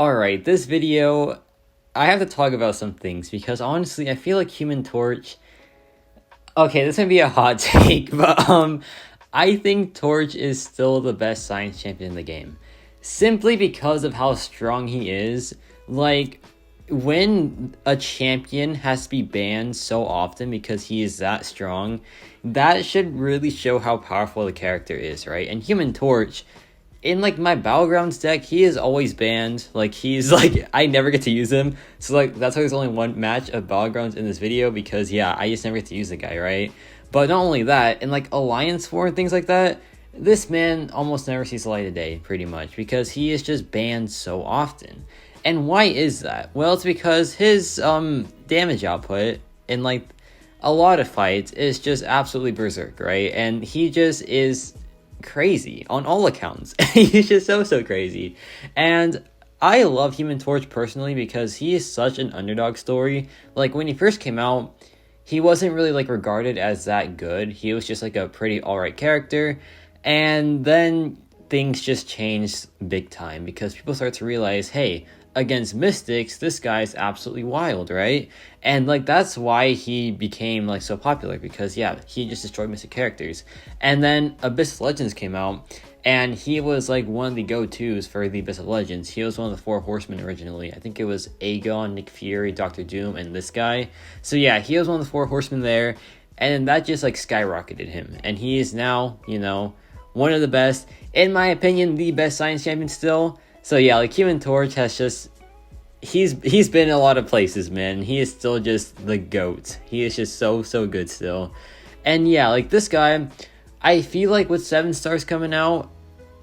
Alright, this video, I have to talk about some things because honestly, I feel like Human Torch. Okay, this might be a hot take, but I think Torch is still the best science champion in the game. Simply because of how strong he is. Like, when a champion has to be banned so often because he is that strong, that should really show how powerful the character is, right? And Human Torch, in like my Battlegrounds deck, he is always banned. Like, he's like, I never get to use him. So like, that's why there's only one match of Battlegrounds in this video, because yeah, I just never get to use the guy, right? But not only that, in like Alliance War and things like that, this man almost never sees the light of day, pretty much, because he is just banned so often. And why is that? Well, it's because his damage output in like a lot of fights is just absolutely berserk, right? And he just is crazy on all accounts. He's just so crazy. And I love Human Torch personally because he is such an underdog story. Like, when he first came out, he wasn't really like regarded as that good. He was just like a pretty alright character. And then things just changed big time because people start to realize, hey, against Mystics, this guy's absolutely wild, right? And like, that's why he became like so popular, because yeah, he just destroyed Mystic characters. And then Abyss of Legends came out, and he was like one of the go-tos for the Abyss of Legends. He was one of the 4 horsemen originally. I think it was Aegon, Nick Fury, Dr. Doom, and this guy. So yeah, he was one of the 4 horsemen there, and that just like skyrocketed him. And he is now, you know, one of the best, in my opinion, the best science champion still. So yeah, like Human Torch has just, he's been in a lot of places, man. He is still just the GOAT. He is just so good still. And yeah, like this guy, I feel like with 7 stars coming out,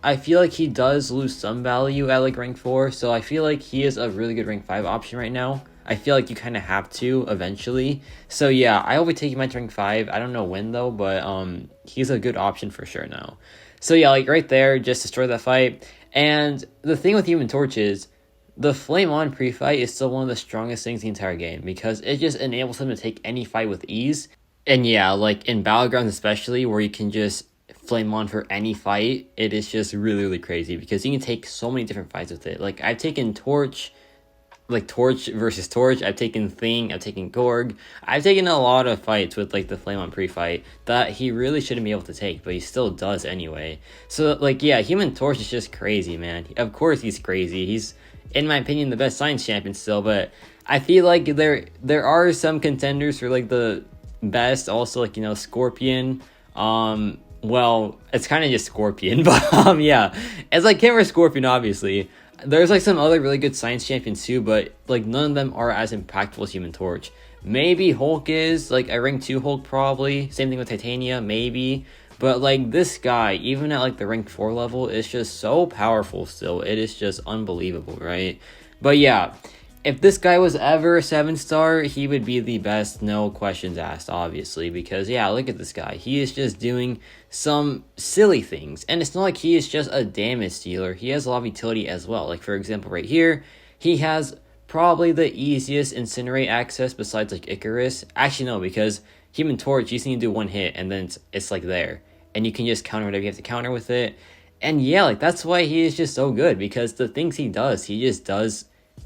I feel like he does lose some value at like rank 4. So I feel like he is a really good rank 5 option right now. I feel like you kind of have to eventually. So yeah, I will be taking him to rank 5. I don't know when though, but he's a good option for sure now. So yeah, like right there, just destroy that fight. And the thing with Human Torch is, the Flame On pre-fight is still one of the strongest things in the entire game, because it just enables him to take any fight with ease. And yeah, like in Battlegrounds especially, where you can just Flame On for any fight, it is just really crazy, because you can take so many different fights with it. Like, I've taken Torch, like Torch versus Torch, I've taken Thing, I've taken Gorg, I've taken a lot of fights with like the Flame On pre-fight that he really shouldn't be able to take, but he still does anyway. So like, yeah, Human Torch is just crazy, man. Of course he's crazy. He's, in my opinion, the best science champion still, but I feel like there are some contenders for like the best also, like, you know, Scorpion. Well, it's kind of just Scorpion, but yeah, it's like King or Scorpion, obviously. There's like some other really good science champions too, but like none of them are as impactful as Human Torch. Maybe Hulk is, like a rank 2 Hulk probably. Same thing with Titania, maybe. But like this guy, even at like the rank 4 level, is just so powerful still. It is just unbelievable, right? But yeah, if this guy was ever a 7-star, he would be the best, no questions asked, obviously. Because yeah, look at this guy. He is just doing some silly things. And it's not like he is just a damage dealer. He has a lot of utility as well. Like, for example, right here, he has probably the easiest Incinerate access besides like Icarus. Actually, no, because Human Torch, you just need to do 1 hit and then it's like there. And you can just counter whatever you have to counter with it. And yeah, like that's why he is just so good. Because the things he just does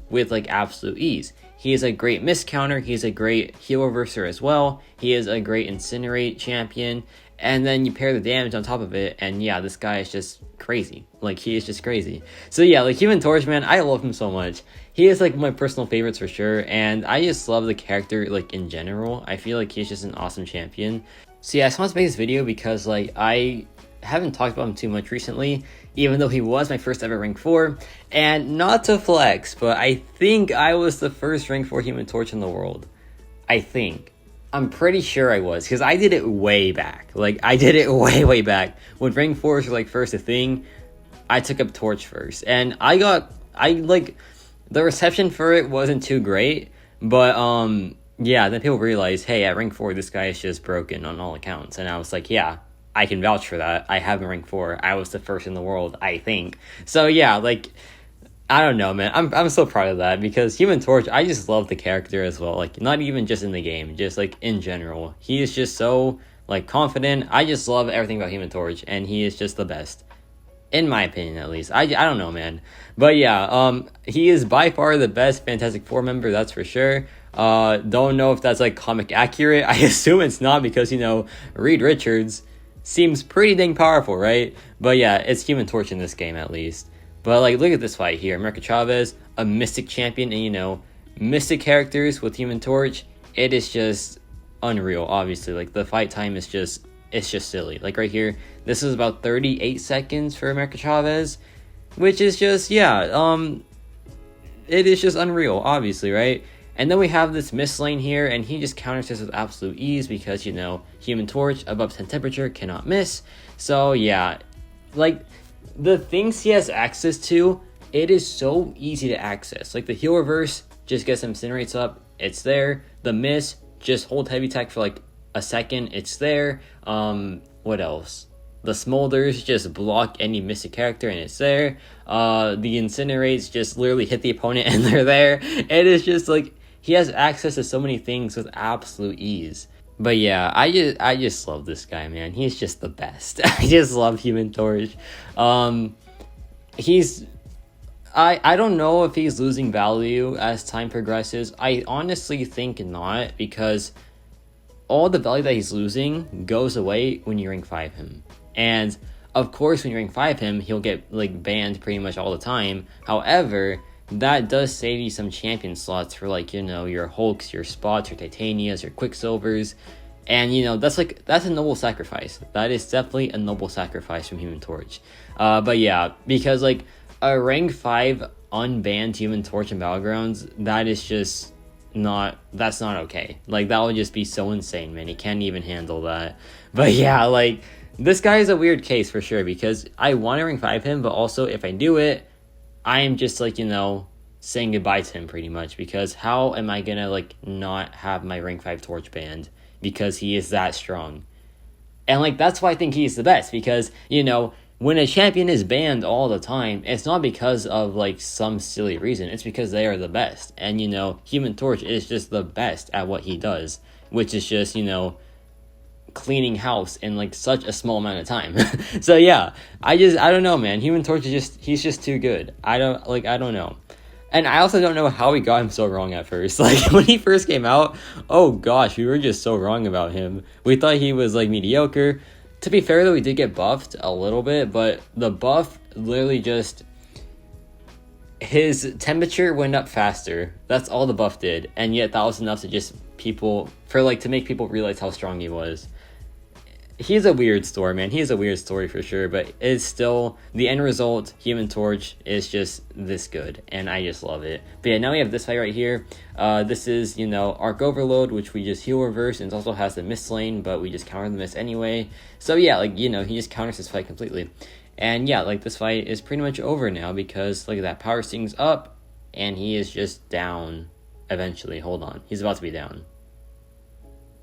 with like absolute ease. He is a great miss counter, he's a great heal reverser as well, he is a great Incinerate champion, and then you pair the damage on top of it, and yeah, this guy is just crazy. Like, he is just crazy. So yeah, like Human Torch, man, I love him so much. He is like my personal favorites for sure, and I just love the character like in general. I feel like he's just an awesome champion. So yeah, I just wanted to make this video because like I haven't talked about him too much recently, even though he was my first ever rank 4. And not to flex, but I think I was the first rank 4 Human Torch in the world. I think. I'm pretty sure I was, because I did it way back. Like, I did it way back. When rank 4s were like first a thing, I took up Torch first. And the reception for it wasn't too great, but yeah, then people realized, hey, at rank 4, this guy is just broken on all accounts. And I was like, yeah, I can vouch for that. I have a rank 4. I was the first in the world, I think. So yeah, like, I don't know, man. I'm so proud of that, because Human Torch, I just love the character as well. Like, not even just in the game, just like in general. He is just so like confident. I just love everything about Human Torch, and he is just the best. in my opinion at least. I don't know, man. But yeah, he is by far the best Fantastic Four member, that's for sure. Don't know if that's like comic accurate. I assume it's not, because, you know, Reed Richards seems pretty dang powerful, right? But yeah, it's Human Torch in this game at least. But like, look at this fight here. America Chavez, a Mystic champion, and, you know, Mystic characters with Human Torch, it is just unreal. Obviously, like, the fight time is just, it's just silly. Like right here, this is about 38 seconds for America Chavez, which is just, yeah, it is just unreal, obviously, right? And then we have this Miss Lane here, and he just counters this with absolute ease because, you know, Human Torch above 10 temperature cannot miss. So yeah, like, the things he has access to, it is so easy to access. Like the heal reverse, just gets incinerates up, it's there. The miss, just hold heavy attack for like a second, it's there. What else? The smolders, just block any Mystic character and it's there. The incinerates, just literally hit the opponent and they're there. It is just like, he has access to so many things with absolute ease. But yeah, I just love this guy, man. He's just the best. I just love Human Torch. He's, I don't know if he's losing value as time progresses. I honestly think not, because all the value that he's losing goes away when you rank 5 him. And of course, when you rank 5 him, he'll get like banned pretty much all the time. However, that does save you some champion slots for, like, you know, your Hulks, your Spots, your Titanias, your Quicksilvers. And, you know, that's a noble sacrifice. That is definitely a noble sacrifice from Human Torch. But yeah, because like a rank 5 unbanned Human Torch in Battlegrounds, that is just not, that's not okay. Like, that would just be so insane, man. He can't even handle that. But yeah, like, this guy is a weird case for sure, because I want to rank 5 him, but also if I do it, I am just, like, you know, saying goodbye to him pretty much, because how am I gonna, like, not have my rank 5 Torch banned, because he is that strong? And, like, that's why I think he's the best, because, you know, when a champion is banned all the time, it's not because of, like, some silly reason, it's because they are the best. And, you know, Human Torch is just the best at what he does, which is just, you know, cleaning house in like such a small amount of time. So yeah, I don't know, man. Human Torch is just, he's just too good. I don't know. And I also don't know how we got him so wrong at first. Like, when he first came out, oh gosh, we were just so wrong about him. We thought he was like mediocre. To be fair though, we did get buffed a little bit, but the buff literally just, his temperature went up faster. That's all the buff did. And yet that was enough to just to make people realize how strong he was. He's a weird story, man. He's a weird story for sure, but it's still, the end result, Human Torch, is just this good, and I just love it. But yeah, now we have this fight right here. This is, you know, Arc Overload, which we just heal reverse, and it also has the Miss Lane, but we just counter the Miss anyway. So yeah, like, you know, he just counters this fight completely. And yeah, like, this fight is pretty much over now, because look at that, Power Sting's up, and he is just down eventually. Hold on, he's about to be down.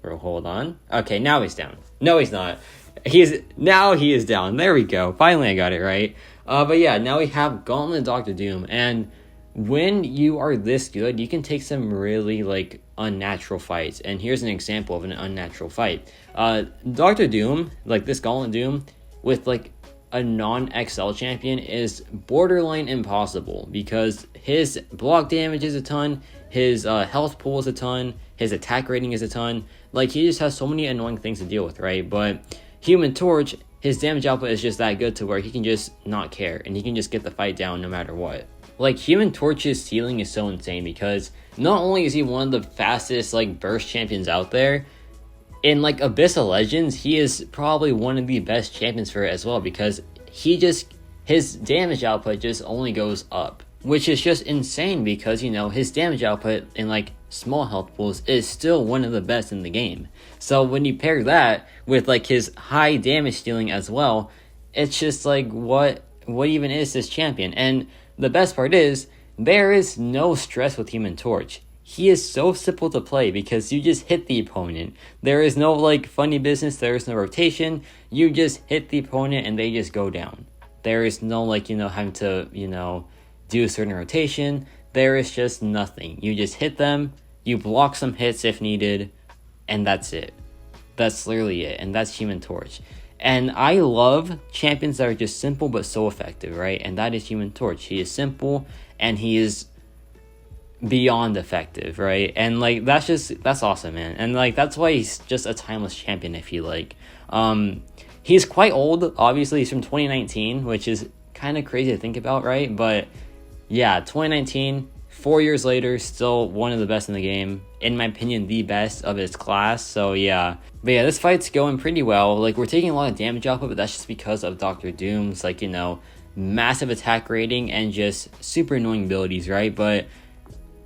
Hold on. Okay, now he's down. No, he's not. He is down. There we go. Finally, I got it right. But yeah, now we have Gauntlet Dr. Doom, and when you are this good, you can take some really like unnatural fights. And here's an example of an unnatural fight. Dr. Doom, like this Gauntlet Doom, with like a non-XL champion is borderline impossible, because his block damage is a ton, his health pool is a ton, his attack rating is a ton. Like, he just has so many annoying things to deal with, right? But Human Torch, his damage output is just that good to where he can just not care, and he can just get the fight down no matter what. Like, Human Torch's ceiling is so insane, because not only is he one of the fastest, like, burst champions out there, in, like, Abyss of Legends, he is probably one of the best champions for it as well, because his damage output just only goes up, which is just insane, because, you know, his damage output in, like, small health pools is still one of the best in the game. So when you pair that with like his high damage dealing as well, it's just like, what even is this champion? And the best part is, there is no stress with Human Torch. He is so simple to play, because you just hit the opponent. There is no like funny business, there is no rotation. You just hit the opponent and they just go down. There is no like, you know, having to, you know, do a certain rotation. There is just nothing. You just hit them, you block some hits if needed, and that's it. That's literally it, and that's Human Torch. And I love champions that are just simple but so effective, right? And that is Human Torch. He is simple and he is beyond effective, right? And like that's awesome, man. And like that's why he's just a timeless champion, I feel like. He's quite old, obviously. He's from 2019, which is kind of crazy to think about, right? But yeah, 2019, 4 years later, still one of the best in the game. In my opinion, the best of his class. So yeah. But yeah, this fight's going pretty well. Like, we're taking a lot of damage off of it, but that's just because of Dr. Doom's, like, you know, massive attack rating and just super annoying abilities, right? But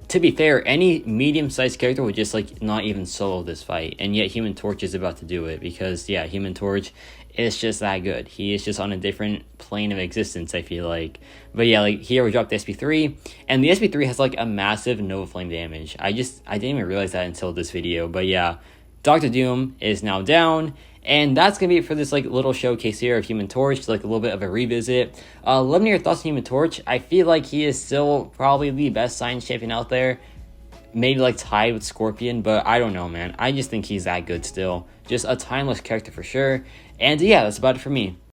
to be fair, any medium-sized character would just, like, not even solo this fight. And yet Human Torch is about to do it because, yeah, Human Torch is just that good. He is just on a different plane of existence, I feel like. But yeah, like, here we dropped the SP3, and the SP3 has, like, a massive Nova Flame damage. I didn't even realize that until this video. But yeah, Dr. Doom is now down, and that's gonna be it for this, like, little showcase here of Human Torch, like a little bit of a revisit. Let me know your thoughts on Human Torch. I feel like he is still probably the best science champion out there. Maybe like tied with Scorpion, but I don't know, man. I just think he's that good still. Just a timeless character for sure. And yeah, that's about it for me.